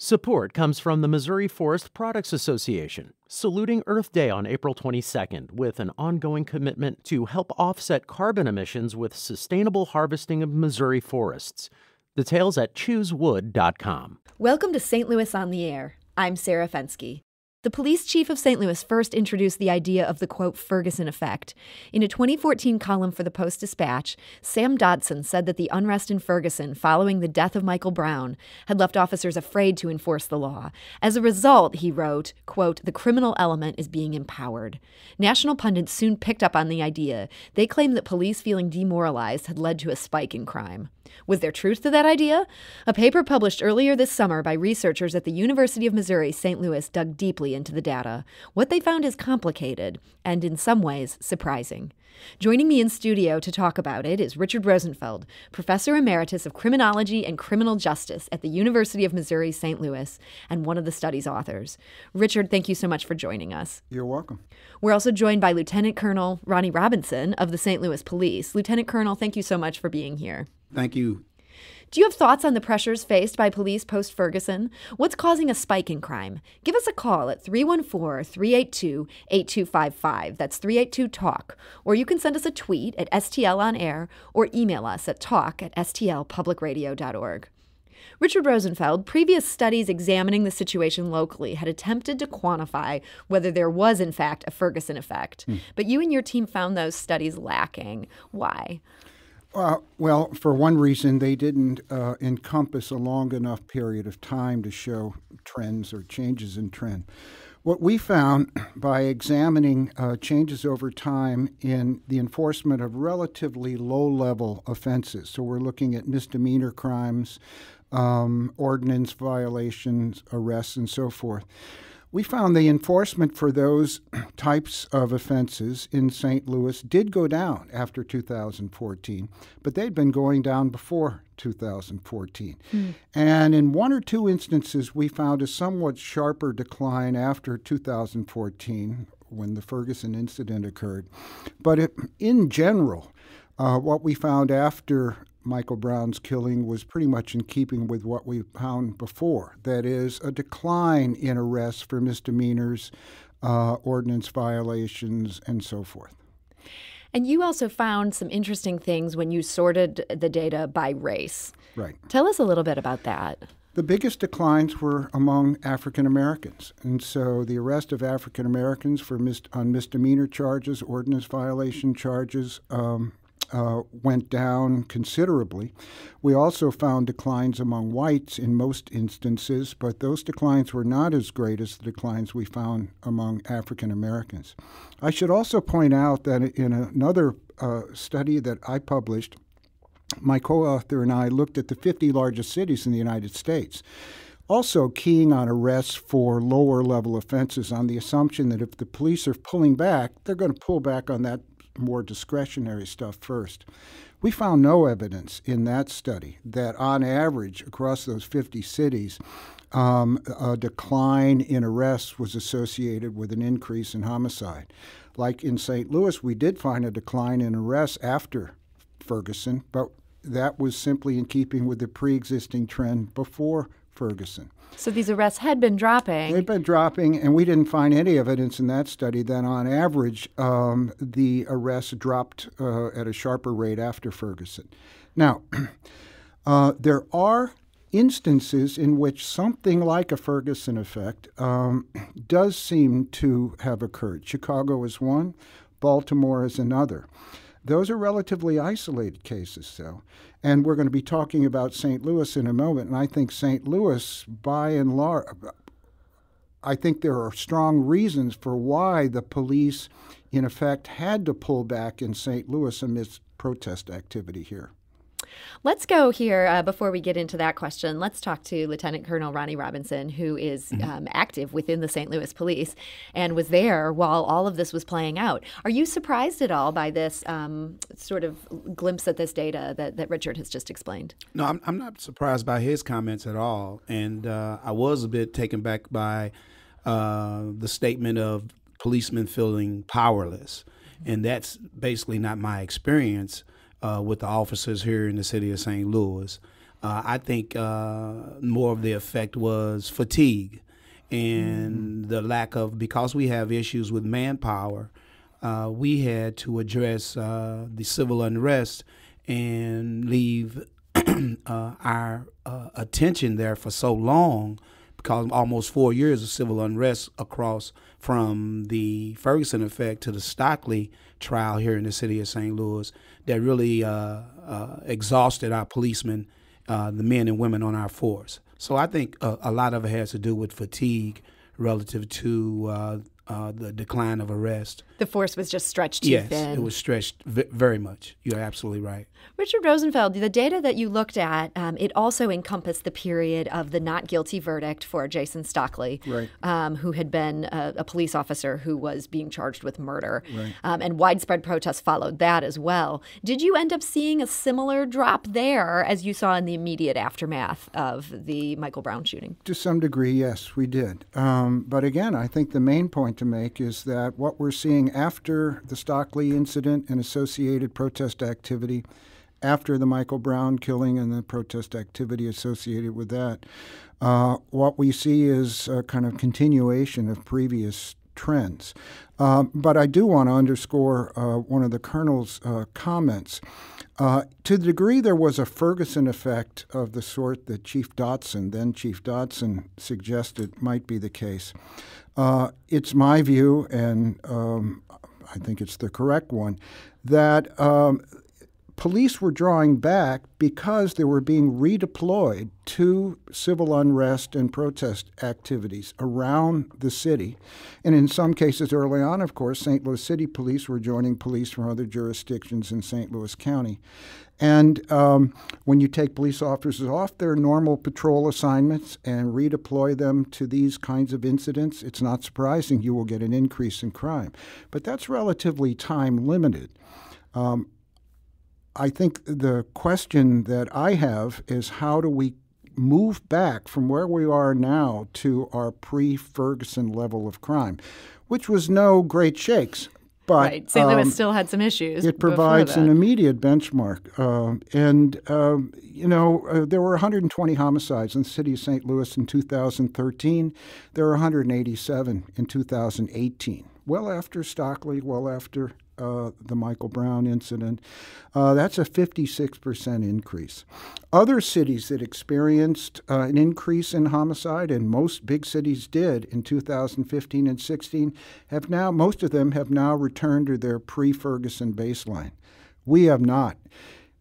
Support comes from the Missouri Forest Products Association, saluting Earth Day on April 22nd with an ongoing commitment to help offset carbon emissions with sustainable harvesting of Missouri forests. Details at choosewood.com. Welcome to St. Louis on the Air. I'm Sarah Fensky. The police chief of St. Louis first introduced the idea of the, quote, Ferguson effect. In a 2014 column for the Post-Dispatch, Sam Dodson said that the unrest in Ferguson following the death of Michael Brown had left officers afraid to enforce the law. As a result, he wrote, quote, the criminal element is being empowered. National pundits soon picked up on the idea. They claimed that police feeling demoralized had led to a spike in crime. Was there truth to that idea? A paper published earlier this summer by researchers at the University of Missouri St. Louis dug deeply into the data. What they found is complicated and, in some ways, surprising. Joining me in studio to talk about it is Richard Rosenfeld, Professor Emeritus of Criminology and Criminal Justice at the University of Missouri St. Louis and one of the study's authors. Richard, thank you so much for joining us. You're welcome. We're also joined by Lieutenant Colonel Ronnie Robinson of the St. Louis Police. Lieutenant Colonel, thank you so much for being here. Thank you. Do you have thoughts on the pressures faced by police post-Ferguson? What's causing a spike in crime? Give us a call at 314-382-8255. That's 382-TALK. Or you can send us a tweet at STL on air or email us at talk@stlpublicradio.org. Richard Rosenfeld, previous studies examining the situation locally had attempted to quantify whether there was, in fact, a Ferguson effect. But you and your team found those studies lacking. Why? Well, for one reason, they didn't encompass a long enough period of time to show trends or changes in trend. What we found by examining changes over time in the enforcement of relatively low-level offenses, so we're looking at misdemeanor crimes, ordinance violations, arrests, and so forth, we found the enforcement for those types of offenses in St. Louis did go down after 2014, but they'd been going down before 2014. And in one or two instances, we found a somewhat sharper decline after 2014 when the Ferguson incident occurred. But in general, what we found after Michael Brown's killing was pretty much in keeping with what we found before. That is, a decline in arrests for misdemeanors, ordinance violations, and so forth. And you also found some interesting things when you sorted the data by race. Right. Tell us a little bit about that. The biggest declines were among African Americans. And so the arrest of African Americans on misdemeanor charges, ordinance violation charges, went down considerably. We also found declines among whites in most instances, but those declines were not as great as the declines we found among African Americans. I should also point out that in another study that I published, my co-author and I looked at the 50 largest cities in the United States, also keying on arrests for lower-level offenses on the assumption that if the police are pulling back, they're going to pull back on that more discretionary stuff first. We found no evidence in that study that on average across those 50 cities, a decline in arrests was associated with an increase in homicide. Like in St. Louis, we did find a decline in arrests after Ferguson, but that was simply in keeping with the pre-existing trend before Ferguson. So these arrests had been dropping. They've been dropping, and we didn't find any evidence in that study that on average the arrests dropped at a sharper rate after Ferguson. Now, there are instances in which something like a Ferguson effect does seem to have occurred. Chicago is one, Baltimore is another. Those are relatively isolated cases, though. And we're going to be talking about St. Louis in a moment. And I think St. Louis, by and large, I think there are strong reasons for why the police, in effect, had to pull back in St. Louis amidst protest activity here. Let's go here before we get into that question. Let's talk to Lieutenant Colonel Ronnie Robinson, who is active within the St. Louis Police and was there while all of this was playing out. Are you surprised at all by this sort of glimpse at this data that Richard has just explained? No, I'm not surprised by his comments at all. And I was a bit taken back by the statement of policemen feeling powerless. And that's basically not my experience with the officers here in the city of St. Louis. I think more of the effect was fatigue and the lack of, because we have issues with manpower, we had to address the civil unrest and leave our attention there for so long, because almost 4 years of civil unrest across from the Ferguson effect to the Stockley trial here in the city of St. Louis, that really exhausted our policemen, the men and women on our force. So I think a lot of it has to do with fatigue relative to the decline of arrest. The force was just stretched too thin. Yes, it was stretched very much. You're absolutely right. Richard Rosenfeld, the data that you looked at, it also encompassed the period of the not guilty verdict for Jason Stockley, right. Who had been a police officer who was being charged with murder. Right. And widespread protests followed that as well. Did you end up seeing a similar drop there as you saw in the immediate aftermath of the Michael Brown shooting? To some degree, yes, we did. But again, I think the main point to make is that what we're seeing after the Stockley incident and associated protest activity, after the Michael Brown killing and the protest activity associated with that, what we see is a kind of continuation of previous trends. But I do want to underscore one of the Colonel's comments. To the degree there was a Ferguson effect of the sort that then Chief Dodson, suggested might be the case, it's my view, and I think it's the correct one, that police were drawing back because they were being redeployed to civil unrest and protest activities around the city. And in some cases early on, of course, St. Louis City Police were joining police from other jurisdictions in St. Louis County. And when you take police officers off their normal patrol assignments and redeploy them to these kinds of incidents, it's not surprising you will get an increase in crime. But that's relatively time limited. I think the question that I have is, how do we move back from where we are now to our pre-Ferguson level of crime, which was no great shakes. But right. St. Louis still had some issues. It provides an immediate benchmark. There were 120 homicides in the city of St. Louis in 2013. There were 187 in 2018, well after Stockley, well after the Michael Brown incident. That's a 56% increase. Other cities that experienced an increase in homicide, and most big cities did in 2015 and 16, most of them have now returned to their pre-Ferguson baseline. We have not.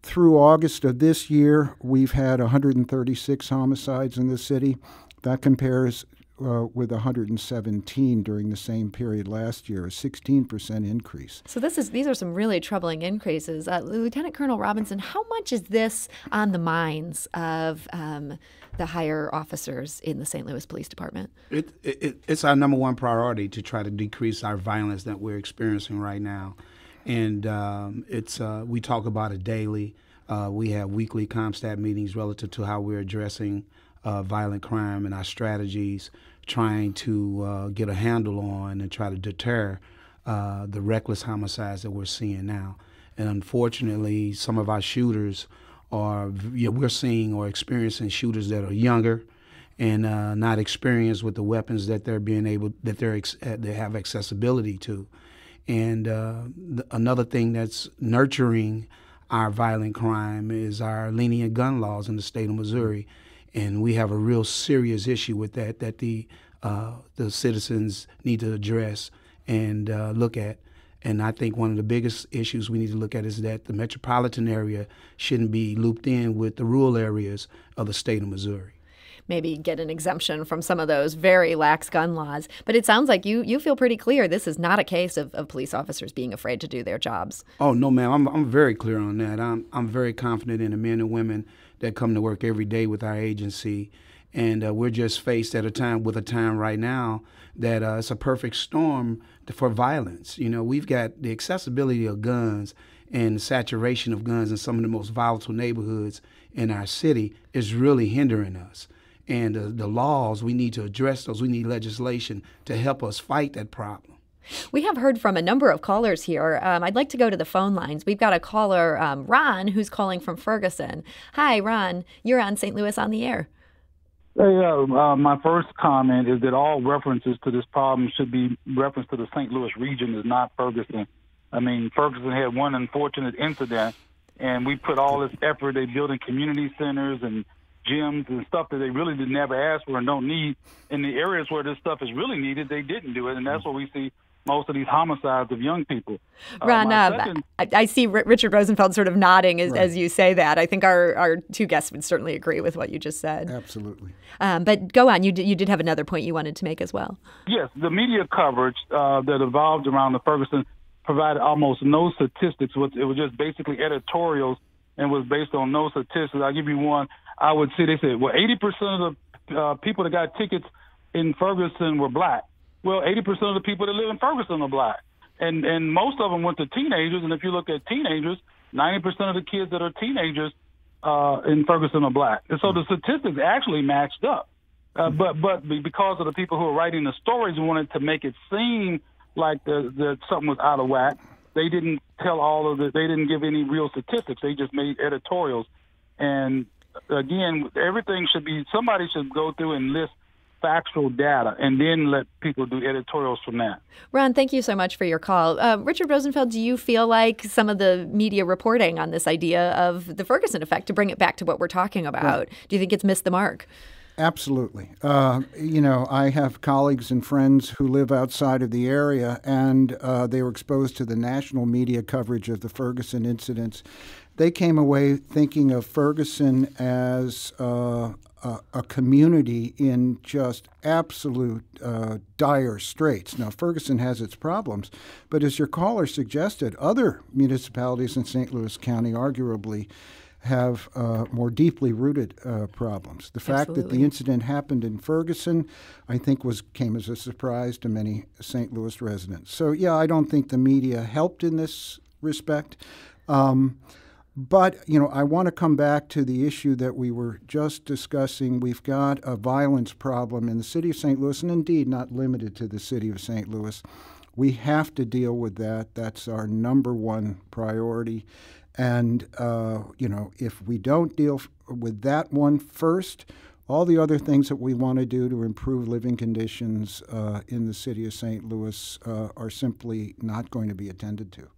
Through August of this year, we've had 136 homicides in the city. That compares with 117 during the same period last year, a 16% increase. So these are some really troubling increases. Lieutenant Colonel Robinson, how much is this on the minds of the higher officers in the St. Louis Police Department? It's our number one priority to try to decrease our violence that we're experiencing right now. And we talk about it daily. We have weekly ComStat meetings relative to how we're addressing violent crime and our strategies, trying to get a handle on and try to deter the reckless homicides that we're seeing now. And unfortunately, some of our shooters we're seeing or experiencing shooters that are younger and not experienced with the weapons that they have accessibility to. And another thing that's nurturing our violent crime is our lenient gun laws in the state of Missouri. And we have a real serious issue with that the citizens need to address and look at. And I think one of the biggest issues we need to look at is that the metropolitan area shouldn't be looped in with the rural areas of the state of Missouri. Maybe get an exemption from some of those very lax gun laws. But it sounds like you feel pretty clear this is not a case of police officers being afraid to do their jobs. Oh, no, ma'am. I'm very clear on that. I'm very confident in the men and women that come to work every day with our agency. And we're just faced at a time right now that it's a perfect storm for violence. You know, we've got the accessibility of guns and the saturation of guns in some of the most volatile neighborhoods in our city is really hindering us. And the laws, we need to address those. We need legislation to help us fight that problem. We have heard from a number of callers here. I'd like to go to the phone lines. We've got a caller, Ron, who's calling from Ferguson. Hi, Ron. You're on St. Louis on the Air. Hey, my first comment is that all references to this problem should be reference to the St. Louis region, is not Ferguson. I mean, Ferguson had one unfortunate incident, and we put all this effort. They building community centers and gyms and stuff that they really did never ask for and don't need. In the areas where this stuff is really needed, they didn't do it, and that's where we see most of these homicides of young people. Ron, I see Richard Rosenfeld sort of nodding as you say that. I think our two guests would certainly agree with what you just said. Absolutely. But go on. You did have another point you wanted to make as well. Yes, the media coverage that evolved around the Ferguson provided almost no statistics. It was just basically editorials and was based on no statistics. I'll give you one. I would say they said, well, 80% of the people that got tickets in Ferguson were black. Well, 80% of the people that live in Ferguson are black. And most of them went to teenagers. And if you look at teenagers, 90% of the kids that are teenagers in Ferguson are black. And so the statistics actually matched up. But because of the people who are writing the stories and wanted to make it seem like the something was out of whack, they didn't tell all of it. They didn't give any real statistics. They just made editorials. And again, somebody should go through and list factual data and then let people do editorials from that. Ron, thank you so much for your call. Richard Rosenfeld, do you feel like some of the media reporting on this idea of the Ferguson effect, to bring it back to what we're talking about, do you think it's missed the mark? Absolutely. I have colleagues and friends who live outside of the area, and they were exposed to the national media coverage of the Ferguson incidents. They came away thinking of Ferguson as a community in just absolute dire straits. Now, Ferguson has its problems, but as your caller suggested, other municipalities in St. Louis County arguably have more deeply rooted problems. The fact that the incident happened in Ferguson, I think, came as a surprise to many St. Louis residents. So, yeah, I don't think the media helped in this respect. But, I want to come back to the issue that we were just discussing. We've got a violence problem in the city of St. Louis, and indeed not limited to the city of St. Louis. We have to deal with that. That's our number one priority. And, if we don't deal with that one first, all the other things that we want to do to improve living conditions in the city of St. Louis are simply not going to be attended to.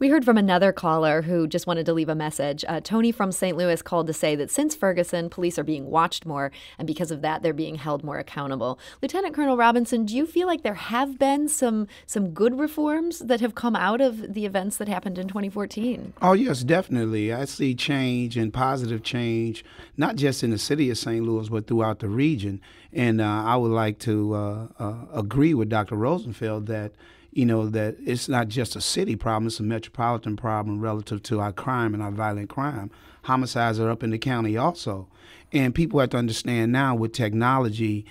We heard from another caller who just wanted to leave a message. Tony from St. Louis called to say that since Ferguson, police are being watched more, and because of that, they're being held more accountable. Lieutenant Colonel Robinson, do you feel like there have been some good reforms that have come out of the events that happened in 2014? Oh, yes, definitely. I see change and positive change, not just in the city of St. Louis, but throughout the region. And I would like to agree with Dr. Rosenfeld that that it's not just a city problem, it's a metropolitan problem relative to our crime and our violent crime. Homicides are up in the county also. And people have to understand now with technology,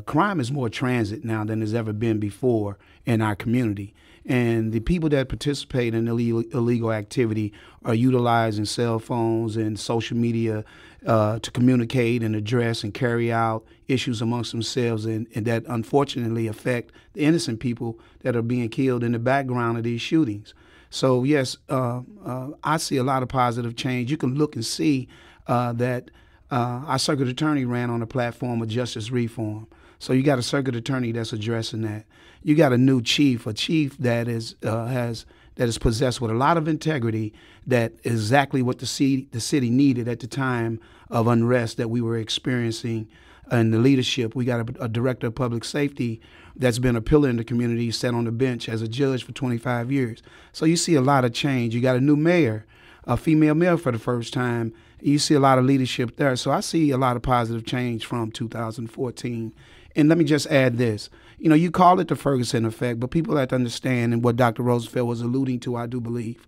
crime is more transit now than there's ever been before in our community. And the people that participate in illegal activity are utilizing cell phones and social media to communicate and address and carry out issues amongst themselves, and that unfortunately affect the innocent people that are being killed in the background of these shootings. So, yes, I see a lot of positive change. You can look and see that our circuit attorney ran on a platform of justice reform. So you got a circuit attorney that's addressing that. You got a new chief, that is possessed with a lot of integrity, that is exactly what the city needed at the time of unrest that we were experiencing in the leadership. We got a director of public safety that's been a pillar in the community, sat on the bench as a judge for 25 years. So you see a lot of change. You got a new mayor, a female mayor for the first time. You see a lot of leadership there. So I see a lot of positive change from 2014. And let me just add this. You call it the Ferguson effect, but people have to understand, and what Dr. Rosenfeld was alluding to, I do believe,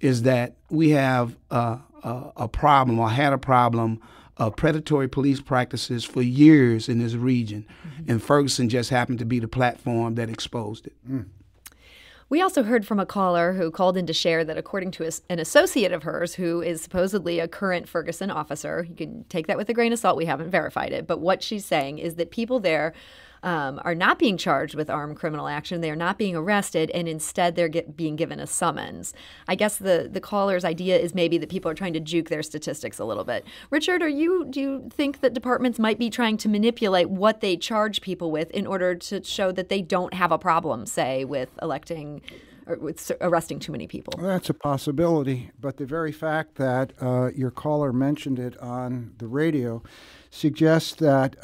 is that we have a problem, or had a problem, of predatory police practices for years in this region. Mm-hmm. And Ferguson just happened to be the platform that exposed it. Mm. We also heard from a caller who called in to share that according to an associate of hers who is supposedly a current Ferguson officer, you can take that with a grain of salt, we haven't verified it, but what she's saying is that people there are not being charged with armed criminal action. They are not being arrested, and instead they're being given a summons. I guess the caller's idea is maybe that people are trying to juke their statistics a little bit. Richard, do you think that departments might be trying to manipulate what they charge people with in order to show that they don't have a problem, say, with electing or with arresting too many people? Well, that's a possibility, but the very fact that your caller mentioned it on the radio suggests that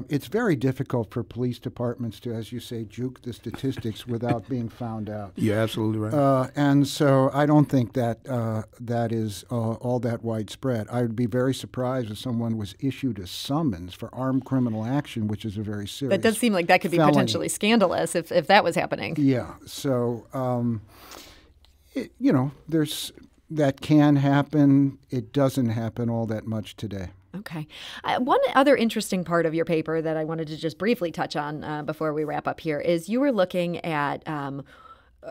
it's very difficult for police departments to, as you say, juke the statistics without being found out. You're absolutely right. And so I don't think that that is all that widespread. I would be very surprised if someone was issued a summons for armed criminal action, which is a very serious That does seem like that could be felony. potentially scandalous if that was happening. Yeah. So, that can happen. It doesn't happen all that much today. Okay. One other interesting part of your paper that I wanted to just briefly touch on before we wrap up here is you were looking at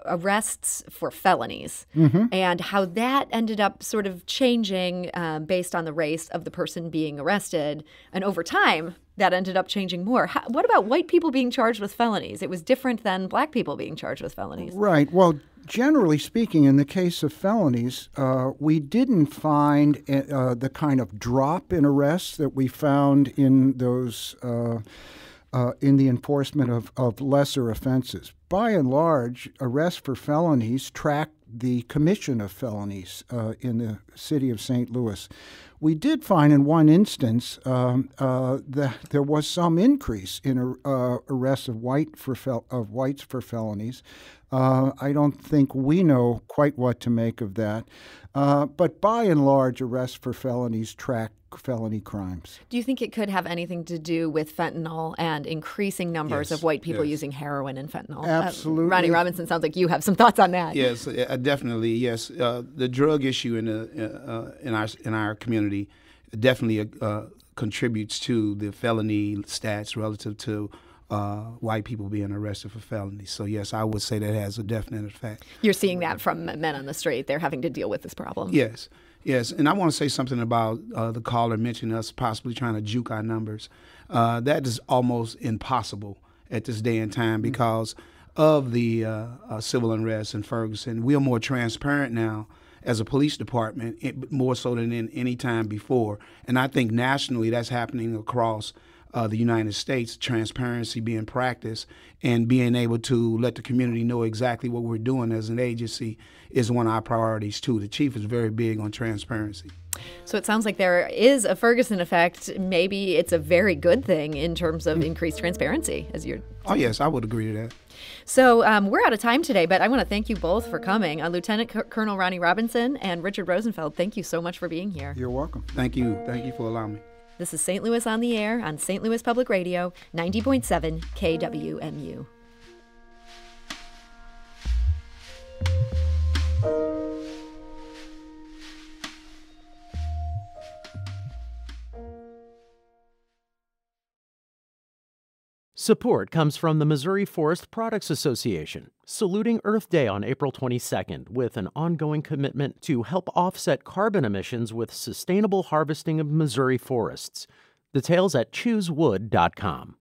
arrests for felonies and how that ended up sort of changing based on the race of the person being arrested. And over time, that ended up changing more. What about white people being charged with felonies? It was different than black people being charged with felonies. Right. Well, generally speaking, in the case of felonies, we didn't find the kind of drop in arrests that we found in those in the enforcement of lesser offenses. By and large, arrests for felonies track the commission of felonies in the city of St. Louis. We did find in one instance that there was some increase in arrests of whites for felonies. I don't think we know quite what to make of that. But by and large, arrests for felonies track felony crimes. Do you think it could have anything to do with fentanyl and increasing numbers of white people using heroin and fentanyl? Absolutely. Ronnie Robinson, sounds like you have some thoughts on that. Yes, definitely. Yes, the drug issue in our community definitely contributes to the felony stats relative to white people being arrested for felonies. So yes, I would say that has a definite effect. You're seeing that from men on the street. They're having to deal with this problem. Yes. Yes, and I want to say something about the caller mentioning us possibly trying to juke our numbers. That is almost impossible at this day and time because of the civil unrest in Ferguson. We are more transparent now as a police department, more so than in any time before. And I think nationally that's happening across the United States, transparency being practiced and being able to let the community know exactly what we're doing as an agency is one of our priorities too. The chief is very big on transparency. So it sounds like there is a Ferguson effect. Maybe it's a very good thing in terms of increased transparency, as you're saying. Oh, yes, I would agree to that. So we're out of time today, but I want to thank you both for coming. Lieutenant Colonel Ronnie Robinson and Richard Rosenfeld, thank you so much for being here. You're welcome. Thank you. Thank you for allowing me. This is St. Louis on the Air on St. Louis Public Radio, 90.7 KWMU. Support comes from the Missouri Forest Products Association, saluting Earth Day on April 22nd with an ongoing commitment to help offset carbon emissions with sustainable harvesting of Missouri forests. Details at choosewood.com.